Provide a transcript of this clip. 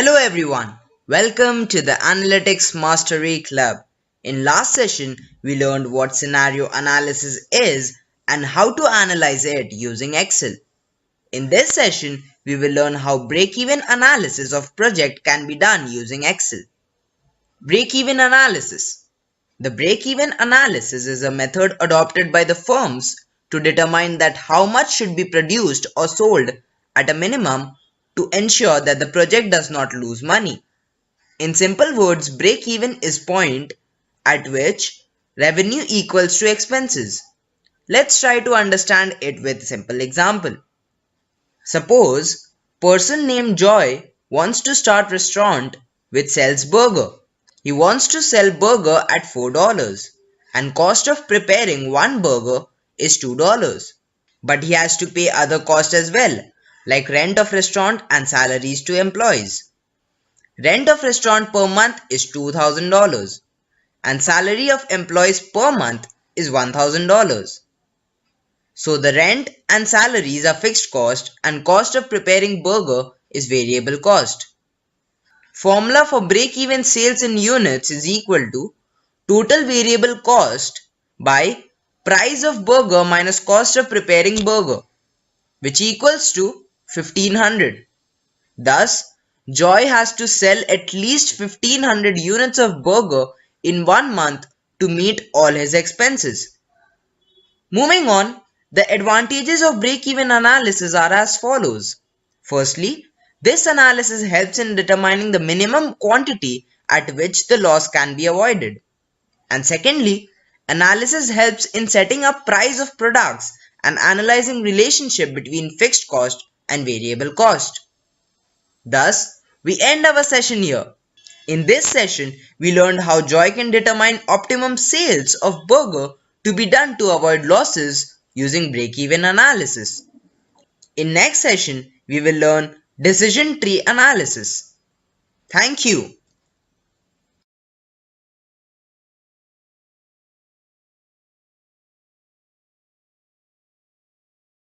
Hello everyone, welcome to the Analytics Mastery Club. In last session, we learned what scenario analysis is and how to analyze it using Excel. In this session, we will learn how break-even analysis of project can be done using Excel. Break-even analysis. The break-even analysis is a method adopted by the firms to determine that how much should be produced or sold at a minimum to ensure that the project does not lose money. In simple words, break-even is point at which revenue equals to expenses. Let's try to understand it with a simple example. Suppose person named Joy wants to start restaurant which sells burger. He wants to sell burger at $4 and cost of preparing one burger is $2. But he has to pay other costs as well, like rent of restaurant and salaries to employees. Rent of restaurant per month is $2,000 and salary of employees per month is $1,000. So the rent and salaries are fixed cost and cost of preparing burger is variable cost. Formula for break-even sales in units is equal to total variable cost by price of burger minus cost of preparing burger, which equals to 1500. Thus, Joy has to sell at least 1500 units of burger in 1 month to meet all his expenses. Moving on, the advantages of break-even analysis are as follows. Firstly, this analysis helps in determining the minimum quantity at which the loss can be avoided. And secondly, analysis helps in setting up price of products and analyzing relationship between fixed cost and variable cost. Thus, we end our session here. In this session, we learned how Joy can determine optimum sales of burger to be done to avoid losses using break-even analysis. In next session, we will learn decision tree analysis. Thank you.